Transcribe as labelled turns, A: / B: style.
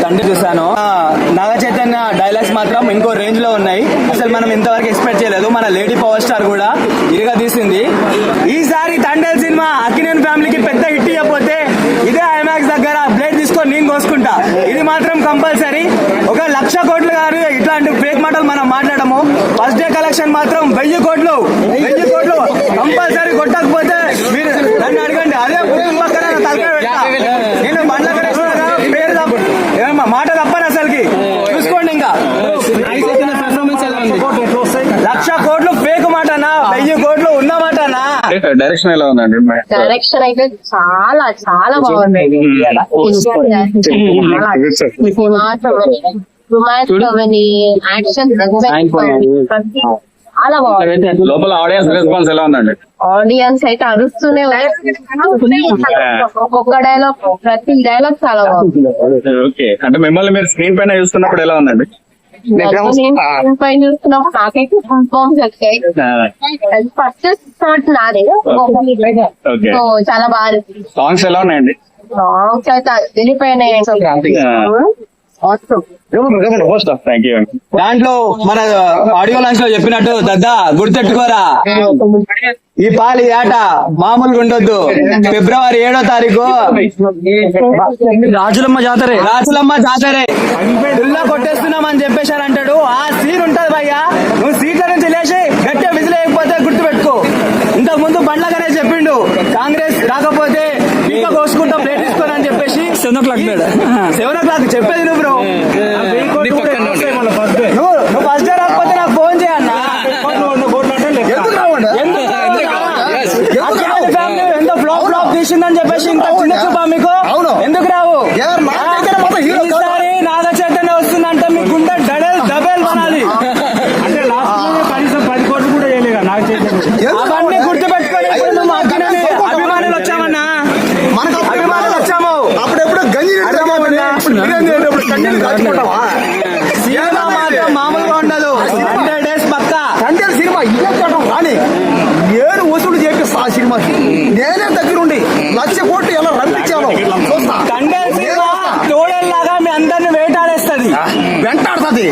A: తండ్రి చూసాను. నాగ చైతన్య డైలాగ్స్ మాత్రం ఇంకో రేంజ్ లో ఉన్నాయి. అసలు మనం ఇంతవరకు ఎక్స్పెక్ట్ చేయలేదు. మన లేడీ పవర్ స్టార్ కూడా ఇదిగా తీసింది. ఈసారి తండేల్ సినిమా అక్కినేని ఫ్యామిలీకి పెద్ద హిట్ ఇవ్వకపోతే ఇదే ఐమాక్స్ దగ్గర బ్లేడ్ తీసుకొని నేను కోసుకుంటా. ఇది మాత్రం కంపల్సరీ. 1,00,000 కోట్లు గారు ఇట్లాంటి ఫేక్ మాటలు మనం మాట్లాడము. ఫస్ట్ డే కలెక్షన్ మాత్రం 1000 కోట్లు కంపల్సరీ. కొట్టకపోతే మీరు నన్ను అడగండి. అదే పక్కన తలకాయ పెట్టా. నేను బండ్ల పేరు తప్పు మాట తప్పని అసలుకి చూసుకోండి. ఇంకా 1,00,000 కోట్లు ఫేక్ మాటనా, 1000 కోట్లు ఉన్న మాటనా?
B: డైరెక్షన్ ఎలా ఉందండి?
C: డైరెక్షన్ అయితే చాలా చాలా బాగుంది. చాలా బాగుంది.
B: లోపల ఆడియన్స్ రెస్పాన్స్ ఎలా ఉందండి?
C: ఆడియన్స్ అయితే అరుస్తూనే ఒక్కొక్క డైలాగ్, ప్రతి డైలాగ్ చాలా బాగుంది.
B: ఓకే, అంటే మిమ్మల్ని మీరు స్క్రీన్ పైన చూస్తున్నప్పుడు ఎలా ఉందండి?
C: పైన చూస్తున్నప్పుడు నాకైతే ఫస్ట్ షాట్ నాదే. సో చాలా బాగా.
B: సాంగ్స్ ఎలా ఉన్నాయండి?
C: సాంగ్స్ అయితే వెళ్ళిపోయినాయి.
A: దాంట్లో మన ఆడియో లాంచ్ లో చెప్పినట్టు దద్దా గుర్తెట్టుకోరా, ఈ పాలి ఆట మామూలుగా ఉండొద్దు. ఫిబ్రవరి 7వ తారీఖు రాజులమ్మ జాతరే దుల్లా కొట్టేస్తున్నామని చెప్పేశారు అంటాడు. ఆ సీన్ ఉంటది భయ్యా. నువ్వు సీట్ల నుంచి లేచి గట్టిగా విజిలేయకపోతే గుర్తుపెట్టుకో. ఇంతకు ముందు బండ్లగానే చెప్పిండు, కాంగ్రెస్ రాకపోతే పీక కోసుకుంటా ప్లేట్ తీసుకోని అని చెప్పేసి 7 o'clock చెప్పేది నువ్వు బ్రో. నువ్వు ఫస్ట్ డే రాకపోతే నాకు ఫోన్ చేయన్నా. ఎంత ఫ్లాప్ తీసిందని చెప్పేసి ఇంత చిన్న చూపా మీకు? ఎందుకు రావు? ఈసారి నాగ చైతన్య వస్తుందంటే మీ గుండె డబల్ కొనాలి.
D: అంటే కనీసం 10 కోట్లు కూడా చేయలేదు నాగ చైతన్య.
A: అవన్నీ గుర్తుపెట్టుకొని నువ్వు అభిమానులు వచ్చామన్నా, అభిమానులు వచ్చాము.
E: అప్పుడెప్పుడు గంజి
A: సినిమా మాత్రం మామూలుగా ఉండదు. 100 days పక్కా.
E: తండ్రి సినిమా ఇదే కానీ నేను వసూలు చేపిస్తా. ఆ సినిమాకి నేనే దగ్గరుండి 1,00,000 కోట్లు ఎలా రంపించాలో చూస్తా.
A: తండ్రి సినిమా తోడేలాగా మీ అందరిని వెంటాడుతుంది.